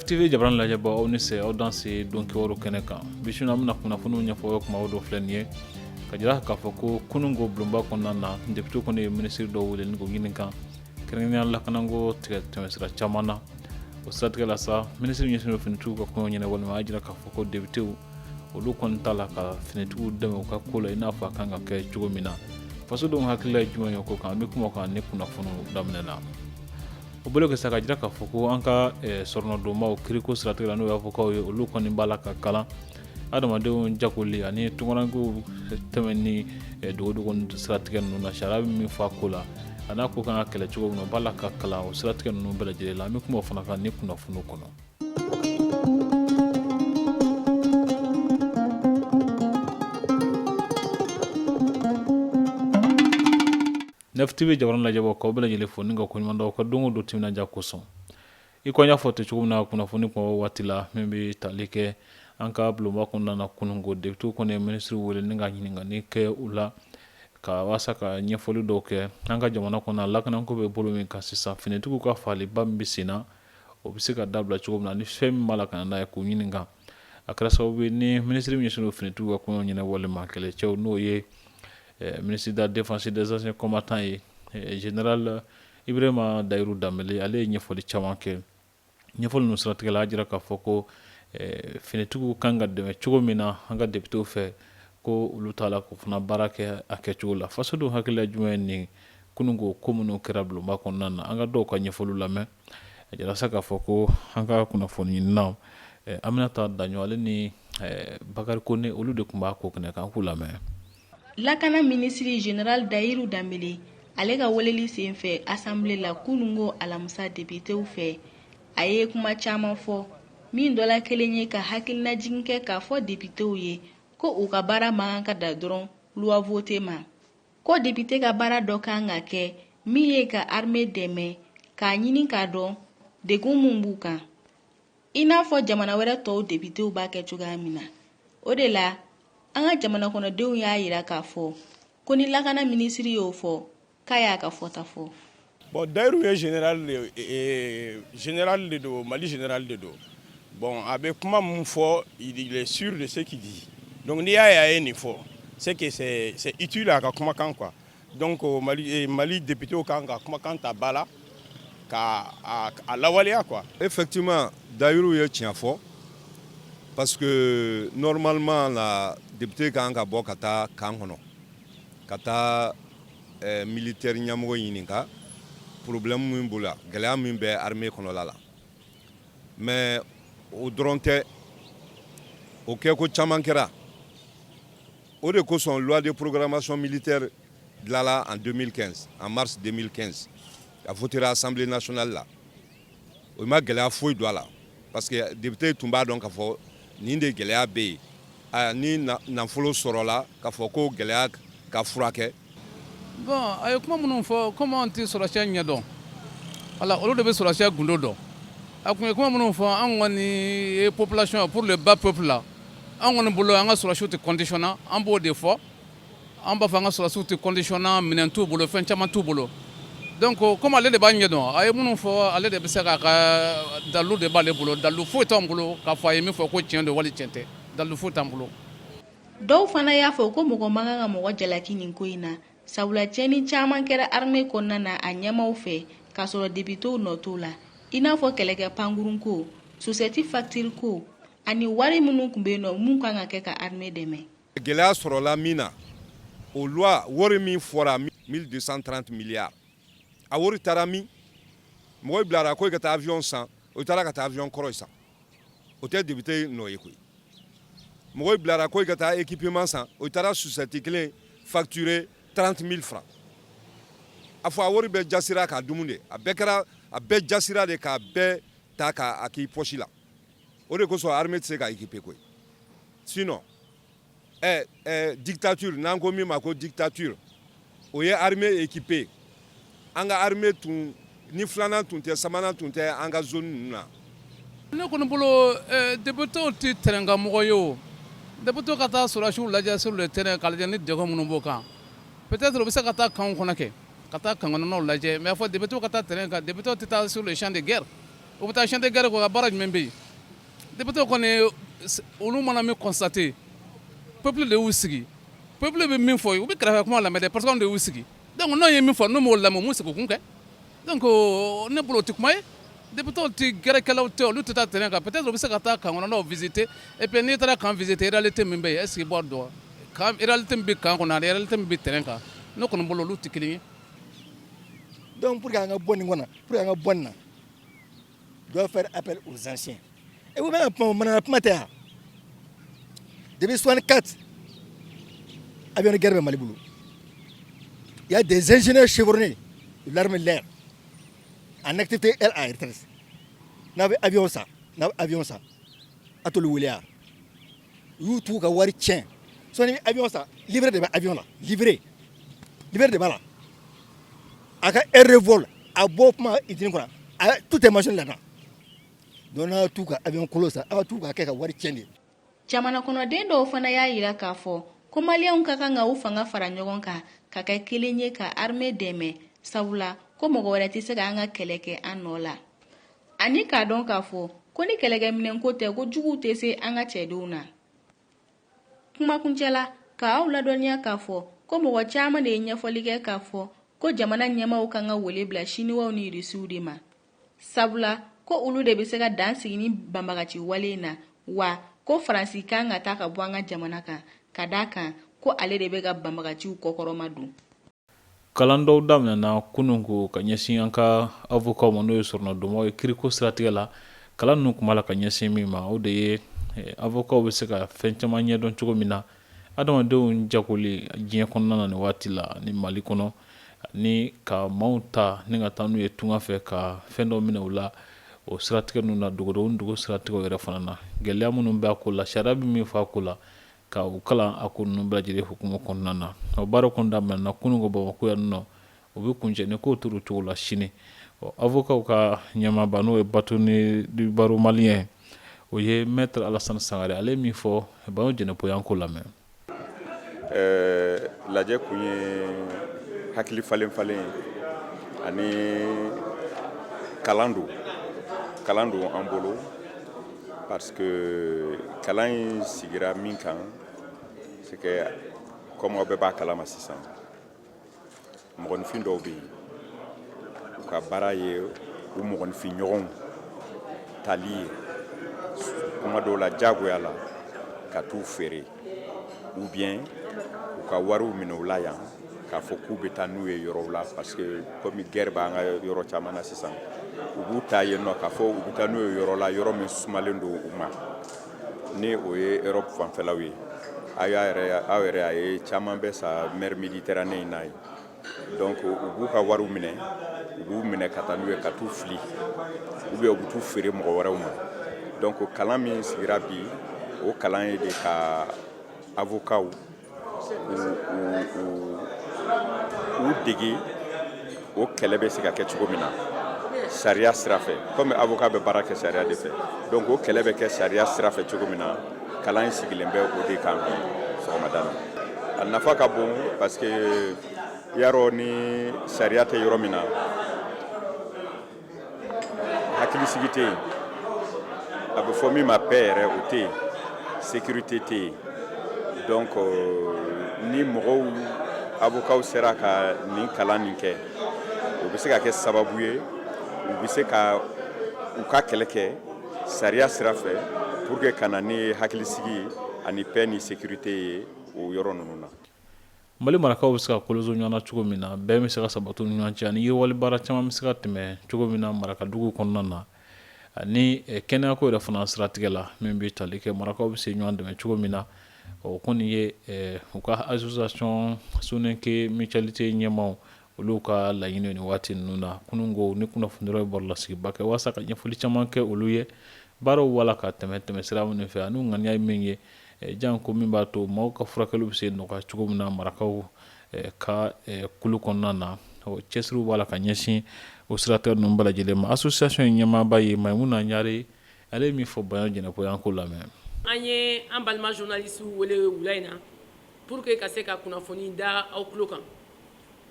TV jabran lajɛ bɔ aw ni se aw dan se don kiwaro kɛnɛ kan bisuna mina kunnafoniw ɲɛfɔ kuma o dɔ filɛ nin ye ka jira k'a fɔ ko kunungo bulonba kɔnɔna na député kɔni ye ministre dɔw wele ni ko ɲini kan kɛrɛnkɛrɛnnenya lakanako tɛmɛsira caman na o siratigɛ la sa ministre ɲɛsinnen finitigiw ka kɔɲɔ ɲɛnɛ walima a jira k'a fɔ ko députéw olu kɔni t'a la ka finitigiw dɛmɛ u ka ko la i n'a fɔ a kan ka kɛ cogo min na fasodenw hakilila ye jumɛn ye ko kan an bɛ kuma kan ni kunnafoniw daminɛ na o bolo kɛ sa ka jira k'a fɔ ko an ka sɔrɔnɔdonmaw kiriko siratigɛ la n'o y'a fɔ k'aw ye olu kɔni b'a la ka kalan adamadenw jakoli ani tungarankew tɛmɛ ni dogodogo siratigɛ ninnu na sariya bɛ min fɔ a ko la a n'a ko kan ka kɛlɛ cogo min na o b'a la ka kalan o siratigɛ ninnu bɛɛ lajɛlen la an bɛ kuma o fana kan ni kunnafoniw kɔnɔ. NFTV jabaran lajɛbɔ k'aw bɛɛ lajɛlen fo ni ka koɲuman dɔn ka don o don timinadiya kosɔn i ko an y'a fɔ ten cogo min na kunnafoni kuma waati la min bɛ tali kɛ an ka bulonba kɔnɔna na kunungo député kɔni ye ministre wele ni ka ɲininkali kɛ u la ka waasa ka ɲɛfɔli dɔw kɛ an ka jamana kɔnɔ lakanako bɛ bolo min kan sisan finitigiw ka faliba min bɛ sen na o bɛ se ka dabila cogo min na ni fɛn min b'a la ka na n'a ye k'u ɲininka a kɛra sababu ye ni ministre min ɲɛsinnen don finitigiw ka kɔɲɔ ɲɛnɛ walima kɛlɛcɛw n'o ye ministre de la défense et des anciens combattants ye général Ibrahima Dayiru Danbɛlɛ ale ye ɲɛfɔli caman kɛ ɲɛfɔli ninnu siratigɛ la a jira k'a fɔ ko finitigiw kan ka dɛmɛ cogo min na an ka députéw fɛ ko olu t'a la k'o fana baara kɛ a kɛcogo la fasodenw hakilila jumɛn ye nin kununko ko minnu kɛra bulonba kɔnɔna na an ka dɔw ka ɲɛfɔliw lamɛn a jira sa k'a fɔ ko an ka kunnafoni ɲininaw Aminata Daɲɔ ale ni Bakari Kone olu de tun b'a ko kɛnɛ kan k'u lamɛn. Lakana ministre général Dayiru Danbɛlɛ ale ka weleli senfɛ assemblée la kunungo alamisa députéw fɛ a ye kuma caman fɔ min dɔ la kelen ye ka hakilinajigin kɛ k'a fɔ députéw ye ko u ka baara man ka da dɔrɔn loi voté ma ko député ka baara dɔ kan ka kɛ min ye ka armée dɛmɛ k'a ɲini k'a dɔn degun mun b'u kan i n'a fɔ jamana wɛrɛ tɔw députéw b'a kɛ cogoya min na o de la an ka jamana kɔnɔdenw y'a yira k'a fɔ ko ni lakana ministre y'o fɔ k'a y'a ka fɔta fɔ. Bon, Dayiru ye général de do Mali général de do bon a bɛ kuma mun fɔ il est sûr de ce qu'il dit donc n'i y'a ye a ye nin fɔ c'est que c'est utile a ka kumakan quoi donc Mali député kan ka kumakan ta ba la k'a lawaleya quoi. Effectivement Dayiru ye tiɲɛ fɔ parce que normalement la député kan ka bɔ ka taa kan kɔnɔ ka taa militaire ɲɛmɔgɔ ɲininka problème min b'o la gɛlɛya min bɛ armée kɔnɔla la mais o dɔrɔn tɛ o kɛko caman kɛra o de kosɔn loi de programmation militaire dilanna en 2015 en mars 2015 a voté assemblée nationale la o ma gɛlɛya foyi don a la parce que député tun b'a dɔn k'a fɔ nin de gɛlɛya bɛ yen ni nafolo sɔrɔla k'a fɔ ko gɛlɛya ka furakɛ. Bon a ye kuma minnu fɔ comme an tɛ sɔrɔsiya ɲɛdɔn wala olu de bɛ sɔrɔsiya gundo dɔn a kun ye kuma minnu fɔ an kɔni ye population pour le bas peuple la an kɔni bolo an ka sɔrɔsiw tɛ conditionner an b'o de fɔ an b'a fɔ an ka sɔrɔsiw tɛ conditionner minɛn t'u bolo fɛn caman t'u bolo donc comme ale de b'a ɲɛdɔn a ye minnu fɔ ale de bɛ se k'a ka dalilu de b'ale bolo dalilu foyi t'an bolo k'a fɔ a ye min fɔ ko tiɲɛ don wali tiɲɛ tɛ dalilu foyi t'an bolo. Dɔw fana y'a fɔ ko mɔgɔ man kan ka mɔgɔ jalaki nin ko in na sabula cɛni caman kɛra armée kɔnɔna na a ɲɛmaw fɛ k'a sɔrɔ députéw nɔ t'o la i n'a fɔ kɛlɛkɛ pankurun ko société facture ko ani wari minnu tun bɛ yen nɔ mun kan ka kɛ ka armée dɛmɛ. Gɛlɛya sɔrɔla min na o loi wari min fɔra 1230 milliards a wari taara min mɔgɔw bilara ko i ka taa avion san o taara ka taa avion kɔrɔ san o tɛ député nɔ ye koyi mɔgɔw bilara ko i ka taa équipement san o taara société kelen facturer 30 000 francs a fɔ a wari bɛɛ jasira k'a dumu de a bɛɛ jasira de k'a bɛɛ ta k'a k'i poche la o de kosɔn armée tɛ se ka équiper koyi sinon dictature n'an ko min ma ko dictature o ye armée équipée an ka armée tun ni filanan tun tɛ sabanan tun tɛ an ka zone ninnu na. ne kɔni bolo députéw tɛ tɛrɛnkanmɔgɔ ye o député ka taa sɔrɔsiw lajɛ sur le terrain k'a lajɛ ni degun minnu b'o kan peut-être u bɛ se ka taa kanw kɔnɔ kɛ ka taa kan kɔnɔnaw lajɛ mais a fɔ député ka taa terrain kan député tɛ taa sur le champ de guerre u bɛ taa chantier gare kɔ ka baara jumɛn bɛ yen député kɔni olu mana min constater peuple de y'u sigi peuple bɛ min fɔ u bɛ kɛrɛfɛ kuma lamɛn dɛ parce que anw de y'u sigi donc n'o ye min fɔ n'u m'o lamɛn u m'u sigi u kun kɛ donc ne bolo o tɛ kuma ye député tɛ gɛrɛkɛlaw tɛ olu tɛ taa terrain kan peut-être u bɛ se ka taa kan kɔnɔnaw visiter et puis n'i taara kan visiter réalité min bɛ yen est-ce que i b'a dɔn kan réalité min bɛ kan kɔnɔ ani réalité min bɛ terrain kan ne kɔni bolo olu tɛ kelen ye. Donc pour qu'un bon niveau, pour qu'un bon doit faire appel aux anciens. Et vous même depuis 64, avions de guerre Maliboulou. Il y a des ingénieurs chevronnés de l'armée de l'air en activité LA-R13. N'avait avion ça, à tout le Williard. Vous tout à Wari tient. Son avion ça, livré de avion là, livré de balles. Aka air-vol a beaucoup idée quoi a toutes les machines là-dedans donc na tout ka avion colossa a tout ka kɛ wari tiɲɛ de jamana kɔnɔden dɔw fana y'a yira k'a fɔ ko maliyɛnw ka kan ka u fanga fara ɲɔgɔn kan ka kɛ kelen ye ka armée dɛmɛ sabula ko mɔgɔ wɛrɛ tɛ se ka an ka kɛlɛ kɛ an nɔ la ani k'a dɔn k'a fɔ ko ni kɛlɛkɛminɛnko tɛ ko juguw tɛ se an ka cɛdenw na kumakuncɛ la k'aw ladɔnniya k'a fɔ ko mɔgɔ caman de ye ɲɛfɔli kɛ k'a fɔ ko jamana ɲɛmaaw kan ka wele bila siniwaw ni irisiw de ma sabula ko olu de bɛ se ka dan sigi ni banbagaci wale in na wa ko faransi kan ka taa ka bɔ an ka jamana kan ka d'a kan ko ale de bɛ ka banbagaciw kɔkɔrɔma don. kalan dɔw daminɛna kununko ka ɲɛsin an ka avocat ma n'o ye sɔrɔnadonmaw ye kiriko siratigɛ la kalan ninnu kuma la ka ɲɛsin min ma o de ye avocat bɛ se ka fɛn caman ɲɛdɔn cogo min na adamadenw jagoli diɲɛ kɔnɔna na nin waati la ni mali kɔnɔ ni ka maaw ta ni ka taa n'u ye tunga fɛ ka fɛn dɔw minɛ u la o siratigɛ ninnu na dogodogo siratigɛw yɛrɛ fana na gɛlɛya minnu bɛ a ko la sariya bɛ min fɔ a ko la ka u kalan a ko ninnu bɛɛ lajɛlen hukumu kɔnɔna na o baara kɔni daminɛna kununko Bamako yan nɔ o bɛ kuncɛ ni kow tora o cogo la sini avocat ka ɲɛmaaba n'o ye Batoni Baro malien o ye maître Alassane Sangare ale min fɔ Bayo Jɛnɛpo y'an ko lamɛn. Lajɛ kun ye hakili falen ani kalan don an bolo parce que kalan in sigira min kan c'est que comme aw bɛɛ b'a kalama sisan mɔgɔninfin dɔw bɛ yen u ka baara ye u mɔgɔninfin ɲɔgɔnw tali ye kuma dɔw la diyagoya la ka t'u feere ou bien u ka wariw minɛ u la yan k'a fɔ k'u bɛ taa n'u ye yɔrɔw la parce que comme guerre b'an ka yɔrɔ caman na sisan u b'u ta yen nɔ k'a fɔ u bɛ taa n'u ye yɔrɔ la yɔrɔ min sumalen don u ma ni o ye Europe fanfɛlaw ye aw yɛrɛ a ye caman bɛ sa mer Méditerranée in na ye donc u b'u ka wariw minɛ u b'u minɛ ka taa n'u ye ka t'u fili ou bien u bɛ t'u feere mɔgɔ wɛrɛw ma donc kalan min sigira bi o kalan ye de ka avocats u dege o kɛlɛ bɛ se ka kɛ cogo min na sariya sira fɛ comme avocat bɛ baara kɛ sariya de fɛ donc o kɛlɛ bɛ kɛ sariya sira fɛ cogo min na kalan in sigilen bɛ o de kan bi sɔgɔmada la a nafa ka bon parce que yarɔ ni sariya tɛ yɔrɔ min na hakilisigi tɛ yen a bɛ fɔ min ma paix yɛrɛ o tɛ yen sécurité tɛ yen donc ni mɔgɔw avocat sera ka nin kalan nin kɛ o bɛ se ka kɛ sababu ye u bɛ se ka u ka kɛlɛ kɛ sariya sira fɛ pour que kana ni hakilisigi ani paix ni sécurité ye o yɔrɔ ninnu na. Mali marakaw bɛ se ka koloso ɲɔgɔn na cogo min na bɛɛ bɛ se ka sabati ni ɲɔgɔn cɛ ani yiriwali baara caman bɛ se ka tɛmɛ cogo min na marakadugu kɔnɔna na ani kɛnɛyako yɛrɛ fana siratigɛ la min bɛ tali kɛ marakaw bɛ se ɲɔgɔn dɛmɛ cogo min na o kɔni ye u ka association Sonenke mutualité ɲɛmaaw olu ka laɲini ni waati ninnu na kununko ni kunnafoni dɔrɔn bɔra lasigiba kɛ walasa ka ɲɛfɔli caman kɛ olu ye baaraw wala ka tɛmɛ sira minnu fɛ ani ŋaniya ye min ye jan ko min b'a to maaw ka furakɛliw bɛ se nɔgɔya cogo min na marakaw ka kulu kɔnɔna na cɛsiriw b'a la ka ɲɛsin o siratigɛ ninnu bɛɛ lajɛlen ma association in ɲɛmaaba ye Mayimuna Ɲare ale ye min fɔ Bayo Jɛnɛpo y'an ko lamɛn. An ye an balima journaliste wele wula in na pour que ka se ka kunnafoni da aw tulo kan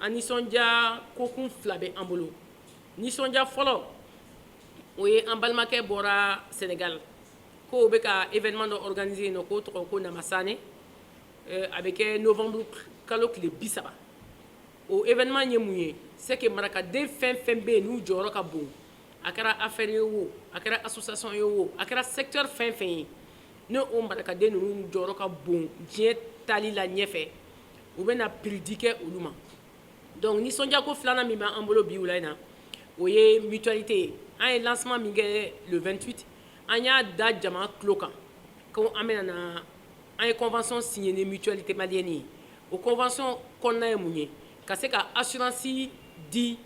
a nisɔndiya kokun fila bɛ an bolo nisɔndiya fɔlɔ o ye an balimakɛ bɔra Sénégal ko o bɛ ka événement dɔ organiser no ko tɔgɔ ko Namasane a bɛ kɛ novembre kalo tile 30 o événement ye mun ye c'est que marakaden fɛn fɛn bɛ yen n'u jɔyɔrɔ ka bon a kɛra affaire ye o a kɛra association ye o a kɛra secteur fɛn fɛn ye ne o marakaden ninnu jɔyɔrɔ ka bon diɲɛ taali la ɲɛfɛ u bɛ na prix di kɛ olu ma donc nisɔndiyako filanan min b'an bolo bi wula in na o ye mutualité ye an ye lancement min kɛ le 28 an y'a da jama tulo kan ko an bɛna na an ye convention signé ni mutualité malienne ye o convention kɔnɔna ye mun ye ka se ka assurance di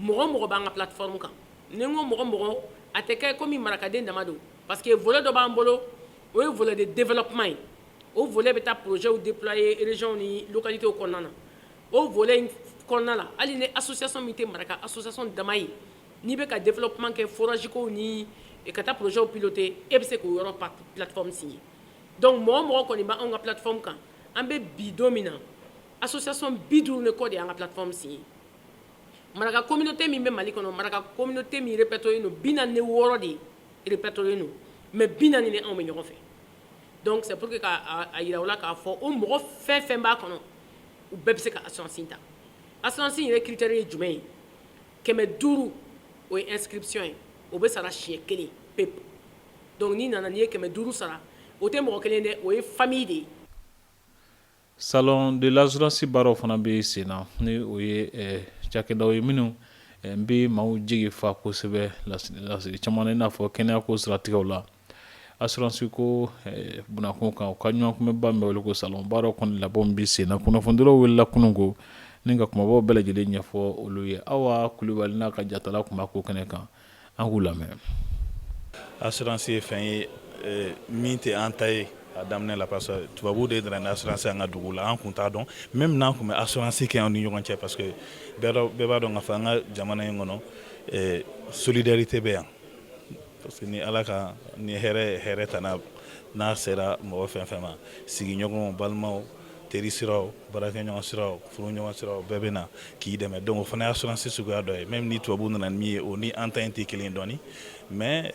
mɔgɔ mɔgɔ b'an ka plateforme kan ni n ko mɔgɔ mɔgɔ a tɛ kɛ komi marakaden dama don parce que volet dɔ b'an bolo o ye volet de développement ye o volet bɛ taa projets déployer région ni localité kɔnɔna na o volet in kɔnɔna la hali ni association min tɛ maraka association dama ye n'i bɛ ka développement kɛ forage ko ni ka taa projets piloter e bɛ se k'o yɔrɔ plateforme signer donc mɔgɔ mɔgɔ kɔni b'anw ka plateforme kan an bɛ bi don min na association 50 de kɔ de y'an ka plateforme signer maraka communauté min bɛ Mali kɔnɔ maraka communauté min répertorié no 46 de répertorié no mais 40 ni anw bɛ ɲɔgɔn fɛ donc c'est pour que k'a yira u la k'a fɔ o mɔgɔ fɛn fɛn b'a kɔnɔ u bɛɛ bɛ se ka assurance ta assurance yɛrɛ critère ye jumɛn ye 500 o ye inscription ye o bɛ sara siɲɛ 1 pep donc n'i nana n'i ye 500 sara o tɛ mɔgɔ kelen dɛ o ye famille de ye. Salon de l'assurance baaraw fana bɛ sen na ni o ye cakɛdaw ye minnu n bɛ maaw jigi fa kosɛbɛ lasigi caman na i n'a fɔ kɛnɛya ko siratigɛw la assurance ko bunakun kan u ka ɲɔgɔn kunbɛba min bɛ wele ko salon baaraw kɔni labɛnw bɛ sen na kunnafonidilaw wulila kunun ko ni ka kumabaw bɛɛ lajɛlen ɲɛfɔ olu ye Awa Kulibali n'a ka jatala kun b'a ko kɛnɛ kan an k'u lamɛn. Assurance ye fɛn ye min tɛ an ta ye a daminɛ la parce que tubabuw de nana ni assurance an ka dugu la an kun t'a dɔn même n'an kun bɛ assurance kɛ an ni ɲɔgɔn cɛ parce que bɛɛ b'a dɔn k'a fɔ an ka jamana in kɔnɔ solidarité bɛ yan parce que ni ala ka ni hɛrɛ tana n'a sera mɔgɔ fɛn fɛn ma sigiɲɔgɔnw balimaw teri siraw baarakɛɲɔgɔn siraw furuɲɔgɔn siraw bɛɛ bɛ na k'i dɛmɛ donc o fana ye assurance suguya dɔ ye même ni tubabuw nana ni min ye o ni an ta in tɛ kelen dɔɔni mais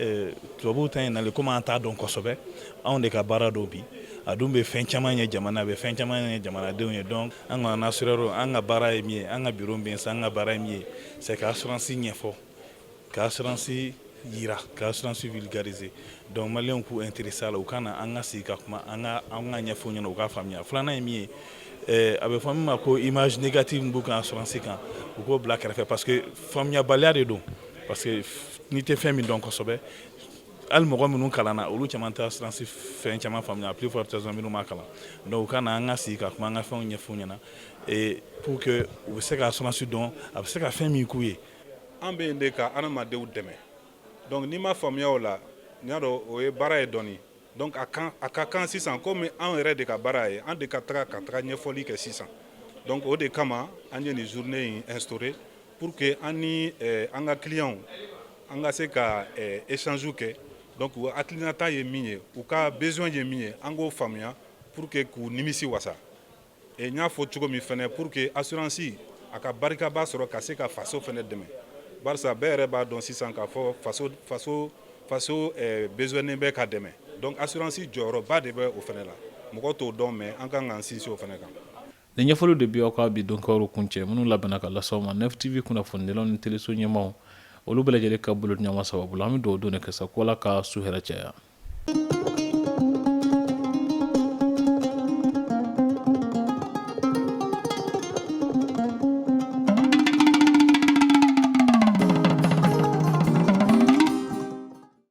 tubabuw ta in nalen komi an t'a dɔn kosɛbɛ anw de ka baara dɔw bi a dun bɛ fɛn caman ye jamana bɛ fɛn caman ye jamanadenw ye donc an ka assureur an ka baara ye min ye an ka bureau bɛ yen sisan an ka baara ye min ye c'est ka assurance ɲɛfɔ ka assurance yira ka assurance vulgariser donc maliyɛnw k'u intéressé a la u ka na an ka sigi ka kuma an ka ɲɛfɔ ɲɛna u k'a faamuya filanan ye min ye a bɛ fɔ min ma ko image négative min b'u kan assurance kan u k'o bila kɛrɛfɛ parce que faamuyabaliya de don parce que n'i tɛ fɛn min dɔn kosɛbɛ hali mɔgɔ minnu kalanna olu caman tɛ assurance fɛn caman faamuya plus forte raison minnu ma kalan donc u ka na an ka sigi ka kuma an ka fɛnw ɲɛfɔ ɲɛna et pour que u bɛ se ka assurance dɔn a bɛ se ka fɛn min k'u ye. an bɛ yen de ka adamadenw dɛmɛ donc n'i ma faamuya o la n y'a dɔn o ye baara ye dɔɔni donc a ka kan sisan komi an yɛrɛ de ka baara ye an de ka taga ɲɛfɔli kɛ sisan donc o de kama an ye nin journée in instauré pour que an ni an ka clients an ka se ka échange kɛ donc u hakilinata ye min ye u ka besoin ye min ye an k'o faamuya pour que k'u nimisi wasa et n y'a fɔ cogo min fɛnɛ pour que assurance a ka barikaba sɔrɔ ka se ka faso fɛnɛ dɛmɛ barisa bɛɛ yɛrɛ b'a dɔn sisan k'a fɔ faso besoin bɛ ka dɛmɛ donc assurance jɔyɔrɔba de bɛ o fɛnɛ la mɔgɔ t'o dɔn mais an kan k'an sinsin o fɛnɛ kan. Ni ɲɛfɔliw de bi aw ka bi dɔnkɛwaro kun cɛ minnu labɛnna ka lasaw ma Nef TV kunnafonidilaw ni teleso ɲɛmaw olu bɛɛ lajɛlen ka bolo ɲɔgɔn sababu la an bɛ dugawu don de kɛ sa ko Ala ka su hɛrɛ caya.